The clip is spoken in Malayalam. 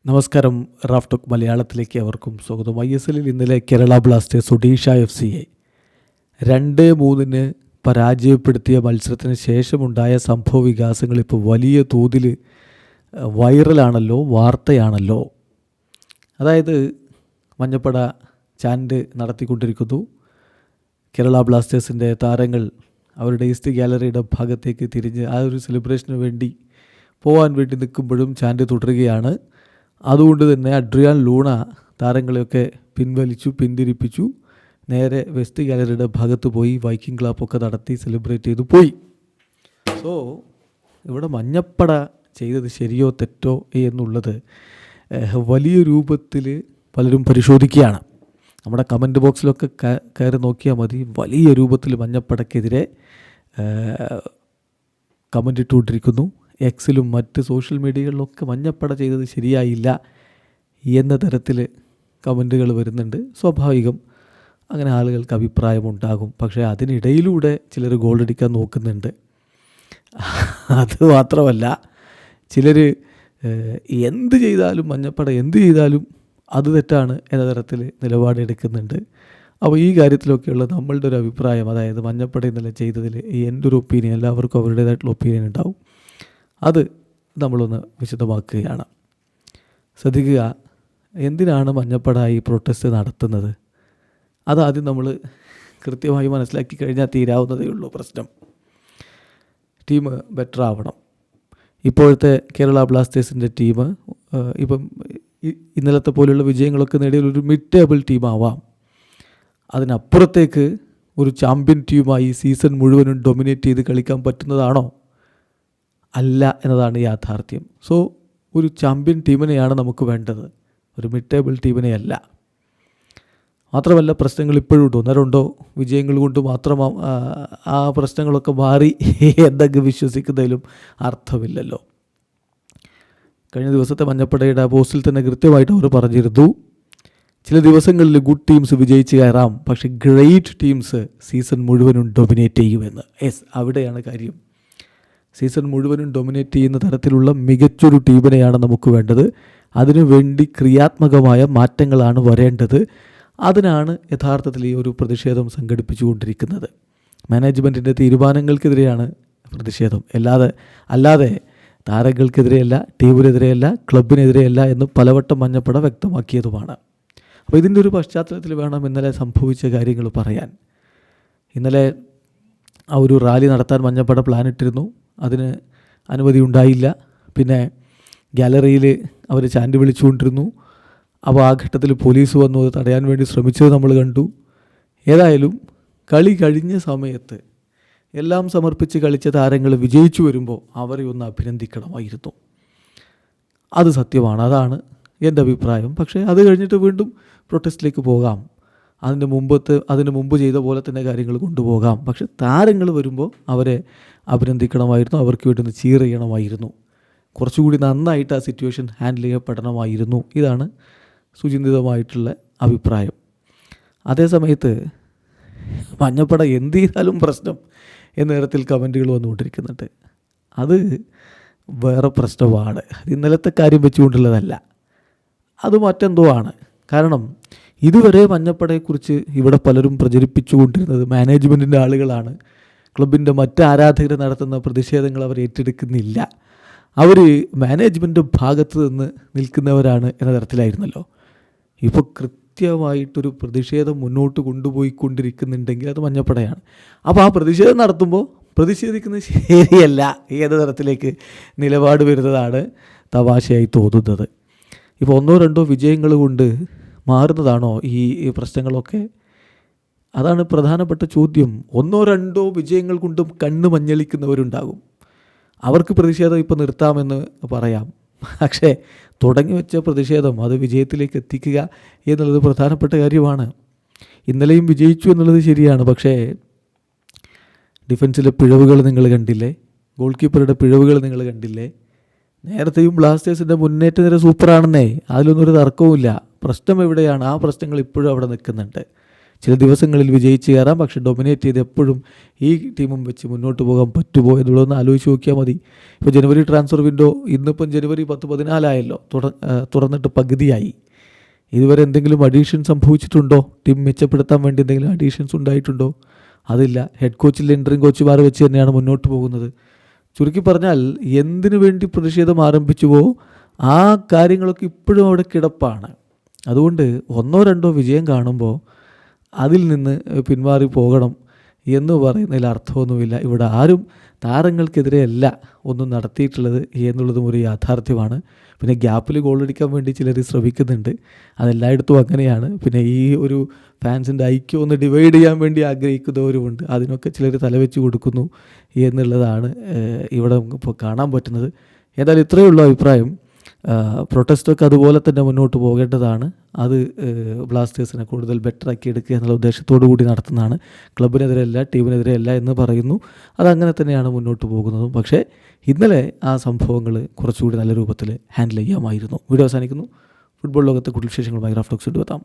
നമസ്കാരം. റാഫ് ടോക്ക് മലയാളത്തിലേക്ക് അവർക്കും സ്വാഗതം. ISLൽ ഇന്നലെ കേരള ബ്ലാസ്റ്റേഴ്സ് ഒഡീഷ FCയെ 2-3 പരാജയപ്പെടുത്തിയ മത്സരത്തിന് ശേഷമുണ്ടായ സംഭവ വികാസങ്ങൾ ഇപ്പോൾ വലിയ തോതിൽ വൈറലാണല്ലോ, വാർത്തയാണല്ലോ. അതായത് മഞ്ഞപ്പട ചാൻഡ് നടത്തിക്കൊണ്ടിരിക്കുന്നു. കേരള ബ്ലാസ്റ്റേഴ്സിൻ്റെ താരങ്ങൾ അവരുടെ ഈസ്റ്റ് ഗാലറിയുടെ ഭാഗത്തേക്ക് തിരിഞ്ഞ് ആ ഒരു സെലിബ്രേഷന് വേണ്ടി പോകാൻ വേണ്ടി നിൽക്കുമ്പോഴും ചാൻഡ് തുടരുകയാണ്. അതുകൊണ്ട് തന്നെ അഡ്രിയാൻ ലൂണ താരങ്ങളെയൊക്കെ പിന്തിരിപ്പിച്ചു. നേരെ വെസ്റ്റ് ഗാലറിയുടെ ഭാഗത്ത് പോയി വൈക്കിംഗ് ക്ലാപ്പൊക്കെ നടത്തി സെലിബ്രേറ്റ് ചെയ്തു പോയി. സോ ഇവിടെ മഞ്ഞപ്പട ചെയ്തത് ശരിയോ തെറ്റോ എന്നുള്ളത് വലിയ രൂപത്തിൽ പലരും പരിശോധിക്കുകയാണ്. നമ്മുടെ കമൻറ്റ് ബോക്സിലൊക്കെ കയറി നോക്കിയാൽ മതി. വലിയ രൂപത്തിൽ മഞ്ഞപ്പടക്കെതിരെ കമൻ്റ് ഇട്ടുകൊണ്ടിരിക്കുന്നു. എക്സിലും മറ്റ് സോഷ്യൽ മീഡിയകളിലൊക്കെ മഞ്ഞപ്പട ചെയ്തത് ശരിയായില്ല എന്ന തരത്തിൽ കമൻറ്റുകൾ വരുന്നുണ്ട്. സ്വാഭാവികം, അങ്ങനെ ആളുകൾക്ക് അഭിപ്രായമുണ്ടാകും. പക്ഷേ അതിനിടയിലൂടെ ചിലർ ഗോളടിക്കാൻ നോക്കുന്നുണ്ട്. അത് മാത്രമല്ല, ചിലർ എന്ത് ചെയ്താലും മഞ്ഞപ്പട എന്ത് ചെയ്താലും അത് തെറ്റാണ് എന്ന തരത്തിൽ നിലപാടെടുക്കുന്നുണ്ട്. അപ്പോൾ ഈ കാര്യത്തിലൊക്കെയുള്ള നമ്മളുടെ ഒരു അഭിപ്രായം, അതായത് മഞ്ഞപ്പട ഇന്നലെ ചെയ്തതിൽ എൻ്റെ ഒരു ഒപ്പീനിയൻ, എല്ലാവർക്കും അവരുടേതായിട്ടുള്ള ഒപ്പീനിയൻ ഉണ്ടാവും. അത് നമ്മളൊന്ന് വിശദമാക്കുകയാണ്. ശ്രദ്ധിക്കുക, എന്തിനാണ് മഞ്ഞപ്പട ഈ പ്രൊട്ടസ്റ്റ് നടത്തുന്നത്? അതാദ്യം നമ്മൾ കൃത്യമായി മനസ്സിലാക്കി കഴിഞ്ഞാൽ തീരാവുന്നതേ ഉള്ളൂ പ്രശ്നം. ടീം ബെറ്റർ ആവണം. ഇപ്പോഴത്തെ കേരള ബ്ലാസ്റ്റേഴ്സിൻ്റെ ടീം ഇപ്പം ഇന്നലത്തെ പോലെയുള്ള വിജയങ്ങളൊക്കെ നേടിയ ഒരു മിഡ് ടേബിൾ ടീമാവാം. അതിനപ്പുറത്തേക്ക് ഒരു ചാമ്പ്യൻ ടീമായി സീസൺ മുഴുവനും ഡൊമിനേറ്റ് ചെയ്ത് കളിക്കാൻ പറ്റുന്നതാണോ? അല്ല എന്നതാണ് യാഥാർത്ഥ്യം. സോ ഒരു ചാമ്പ്യൻ ടീമിനെയാണ് നമുക്ക് വേണ്ടത്, ഒരു മിഡ് ടേബിൾ ടീമിനെയല്ല. മാത്രമല്ല, പ്രശ്നങ്ങൾ ഇപ്പോഴും ഉണ്ട്. 1-2 വിജയങ്ങൾ കൊണ്ട് മാത്രം ആ പ്രശ്നങ്ങളൊക്കെ മാറി എന്തൊക്കെ വിശ്വസിക്കുന്നതിലും അർത്ഥമില്ലല്ലോ. കഴിഞ്ഞ ദിവസത്തെ മഞ്ഞപ്പടയുടെ പോസ്റ്റിൽ തന്നെ കൃത്യമായിട്ട് അവർ പറഞ്ഞിരുന്നു, ചില ദിവസങ്ങളിൽ ഗുഡ് ടീംസ് വിജയിച്ച് കയറാം, പക്ഷേ ഗ്രേറ്റ് ടീംസ് സീസൺ മുഴുവനും ഡൊമിനേറ്റ് ചെയ്യുമെന്ന്. അവിടെയാണ് കാര്യം. സീസൺ മുഴുവനും ഡൊമിനേറ്റ് ചെയ്യുന്ന തരത്തിലുള്ള മികച്ചൊരു ടീമിനെയാണ് നമുക്ക് വേണ്ടത്. അതിനുവേണ്ടി ക്രിയാത്മകമായ മാറ്റങ്ങളാണ് വരേണ്ടത്. അതിനാണ് യഥാർത്ഥത്തിൽ ഈ ഒരു പ്രതിഷേധം സംഘടിപ്പിച്ചുകൊണ്ടിരിക്കുന്നത്. മാനേജ്മെൻറ്റിൻ്റെ തീരുമാനങ്ങൾക്കെതിരെയാണ് പ്രതിഷേധം, അല്ലാതെ താരങ്ങൾക്കെതിരെയല്ല, ടീമിനെതിരെയല്ല, ക്ലബിനെതിരെയല്ല എന്ന് പലവട്ടം മഞ്ഞപ്പട വ്യക്തമാക്കിയതുമാണ്. അപ്പോൾ ഇതിൻ്റെ ഒരു പശ്ചാത്തലത്തിൽ വേണം ഇന്നലെ സംഭവിച്ച കാര്യങ്ങൾ പറയാൻ. ഇന്നലെ ആ ഒരു റാലി നടത്താൻ മഞ്ഞപ്പട പ്ലാൻ ഇട്ടിരുന്നു. അതിന് അനുമതി ഉണ്ടായില്ല. പിന്നെ ഗാലറിയിൽ അവർ ചാൻഡ് വിളിച്ചുകൊണ്ടിരുന്നു. അപ്പോൾ ആ ഘട്ടത്തിൽ പോലീസ് വന്നു, അത് തടയാൻ വേണ്ടി ശ്രമിച്ചത് നമ്മൾ കണ്ടു. ഏതായാലും കളി കഴിഞ്ഞ സമയത്ത് എല്ലാം സമർപ്പിച്ച് കളിച്ച താരങ്ങൾ വിജയിച്ചു വരുമ്പോൾ അവരെ ഒന്ന് അഭിനന്ദിക്കണമായിരുന്നു. അത് സത്യമാണ്, അതാണ് എൻ്റെ അഭിപ്രായം. പക്ഷേ അത് കഴിഞ്ഞിട്ട് വീണ്ടും പ്രൊട്ടസ്റ്റിലേക്ക് പോകാം. അതിന് മുമ്പ് ചെയ്ത പോലെ തന്നെ കാര്യങ്ങൾ കൊണ്ടുപോകാം. പക്ഷെ താരങ്ങൾ വരുമ്പോൾ അവരെ അഭിനന്ദിക്കണമായിരുന്നു, അവർക്ക് വേണ്ടി ചീർ ചെയ്യണമായിരുന്നു. കുറച്ചുകൂടി നന്നായിട്ട് ആ സിറ്റുവേഷൻ ഹാൻഡിൽ ചെയ്യപ്പെടണമായിരുന്നു. ഇതാണ് സുചിന്തിതമായിട്ടുള്ള അഭിപ്രായം. അതേസമയത്ത് മഞ്ഞപ്പട എന്ത് ചെയ്താലും പ്രശ്നം എന്ന തരത്തിൽ കമൻറ്റുകൾ വന്നുകൊണ്ടിരിക്കുന്നുണ്ട്. അത് വേറെ പ്രശ്നമാണ്. ഇന്നലത്തെ കാര്യം വെച്ചുകൊണ്ടുള്ളതല്ല, അത് മറ്റെന്തോ ആണ്. കാരണം ഇതുവരെ മഞ്ഞപ്പടയെക്കുറിച്ച് ഇവിടെ പലരും പ്രചരിപ്പിച്ചുകൊണ്ടിരുന്നത് മാനേജ്മെൻറ്റിൻ്റെ ആളുകളാണ്. ക്ലബിൻ്റെ മറ്റ് ആരാധകർ നടത്തുന്ന പ്രതിഷേധങ്ങൾ അവർ ഏറ്റെടുക്കുന്നില്ല, അവർ മാനേജ്മെൻറ്റ് ഭാഗത്ത് നിന്ന് നിൽക്കുന്നവരാണ് എന്ന തരത്തിലായിരുന്നല്ലോ. ഇപ്പോൾ കൃത്യമായിട്ടൊരു പ്രതിഷേധം മുന്നോട്ട് കൊണ്ടുപോയിക്കൊണ്ടിരിക്കുന്നുണ്ടെങ്കിൽ അത് മഞ്ഞപ്പടയാണ്. അപ്പോൾ ആ പ്രതിഷേധം നടത്തുമ്പോൾ പ്രതിഷേധിക്കുന്നത് ശരിയല്ല ഏത് തരത്തിലേക്ക് നിലപാട് വരുന്നതാണ് തമാശയായി തോന്നുന്നത്. ഇപ്പോൾ 1-2 വിജയങ്ങൾ കൊണ്ട് മാറുന്നതാണോ ഈ പ്രശ്നങ്ങളൊക്കെ? അതാണ് പ്രധാനപ്പെട്ട ചോദ്യം. 1-2 വിജയങ്ങൾ കൊണ്ടും കണ്ണ് മഞ്ഞളിക്കുന്നവരുണ്ടാകും. അവർക്ക് പ്രതിഷേധം ഇപ്പോൾ നിർത്താമെന്ന് പറയാം. പക്ഷേ തുടങ്ങി വെച്ച പ്രതിഷേധം അത് വിജയത്തിലേക്ക് എത്തിക്കുക എന്നുള്ളത് പ്രധാനപ്പെട്ട കാര്യമാണ്. ഇന്നലെയും വിജയിച്ചു എന്നുള്ളത് ശരിയാണ്. പക്ഷേ ഡിഫൻസിലെ പിഴവുകൾ നിങ്ങൾ കണ്ടില്ലേ? ഗോൾ കീപ്പറുടെ പിഴവുകൾ നിങ്ങൾ കണ്ടില്ലേ? നേരത്തെയും ബ്ലാസ്റ്റേഴ്സിൻ്റെ മുന്നേറ്റ നിര സൂപ്പറാണെന്നേ, അതിലൊന്നും ഒരു തർക്കവുമില്ല. പ്രശ്നം എവിടെയാണ്? ആ പ്രശ്നങ്ങൾ ഇപ്പോഴും അവിടെ നിൽക്കുന്നുണ്ട്. ചില ദിവസങ്ങളിൽ വിജയിച്ച് കയറാം, പക്ഷേ ഡൊമിനേറ്റ് ചെയ്ത് എപ്പോഴും ഈ ടീമും വെച്ച് മുന്നോട്ട് പോകാൻ പറ്റുമോ എന്നുള്ളതൊന്ന് ആലോചിച്ച് നോക്കിയാൽ മതി. ഇപ്പോൾ ജനുവരി ട്രാൻസ്ഫർ വിൻഡോ ഇന്നിപ്പം ജനുവരി 10-14 തുറന്നിട്ട് പകുതിയായി. ഇതുവരെ എന്തെങ്കിലും അഡീഷൻ സംഭവിച്ചിട്ടുണ്ടോ? ടീം മെച്ചപ്പെടുത്താൻ വേണ്ടി എന്തെങ്കിലും അഡീഷൻസ് ഉണ്ടായിട്ടുണ്ടോ? അതില്ല. ഹെഡ് കോച്ചിൽ ഇൻട്രീം കോച്ചുമാരെ വെച്ച് തന്നെയാണ് മുന്നോട്ട് പോകുന്നത്. ചുരുക്കി പറഞ്ഞാൽ എന്തിനു വേണ്ടി പ്രതിഷേധം ആരംഭിച്ചുവോ ആ കാര്യങ്ങളൊക്കെ ഇപ്പോഴും അവിടെ കിടപ്പാണ്. അതുകൊണ്ട് 1-2 വിജയം കാണുമ്പോൾ അതിൽ നിന്ന് പിന്മാറി പോകണം എന്ന് പറയുന്നതിൽ അർത്ഥമൊന്നുമില്ല. ഇവിടെ ആരും താരങ്ങൾക്കെതിരെയല്ല ഒന്നും നടത്തിയിട്ടുള്ളത് എന്നുള്ളതും ഒരു യാഥാർത്ഥ്യമാണ്. പിന്നെ ഗ്യാപ്പിൽ ഗോളടിക്കാൻ വേണ്ടി ചിലർ ശ്രമിക്കുന്നുണ്ട്, അതെല്ലായിടത്തും അങ്ങനെയാണ്. പിന്നെ ഈ ഒരു ഫാൻസിൻ്റെ ഐക്യം ഒന്ന് ഡിവൈഡ് ചെയ്യാൻ വേണ്ടി ആഗ്രഹിക്കുന്നവരുമുണ്ട്, അതിനൊക്കെ ചിലർ തലവെച്ച് കൊടുക്കുന്നു എന്നുള്ളതാണ് ഇവിടെ ഇപ്പോൾ കാണാൻ പറ്റുന്നത്. ഏതായാലും ഇത്രയേ ഉള്ളൂ അഭിപ്രായം. പ്രൊട്ടസ്റ്റൊക്കെ അതുപോലെ തന്നെ മുന്നോട്ട് പോകേണ്ടതാണ്. അത് ബ്ലാസ്റ്റേഴ്സിനെ കൂടുതൽ ബെറ്ററാക്കി എടുക്കുക എന്നുള്ള ഉദ്ദേശത്തോടു കൂടി നടത്തുന്നതാണ്. ക്ലബിനെതിരെയല്ല, ടീമിനെതിരെയല്ല എന്ന് പറയുന്നു. അതങ്ങനെ തന്നെയാണ് മുന്നോട്ട് പോകുന്നതും. പക്ഷേ ഇന്നലെ ആ സംഭവങ്ങൾ കുറച്ചുകൂടി നല്ല രൂപത്തിൽ ഹാൻഡിൽ ചെയ്യാമായിരുന്നു. വീഡിയോ അവസാനിക്കുന്നു. ഫുട്ബോൾ ലോകത്തെ കൂടുതൽ വിശേഷങ്ങളുമായി റാഫ് ടോക്സ് കൊണ്ടുവെത്താം.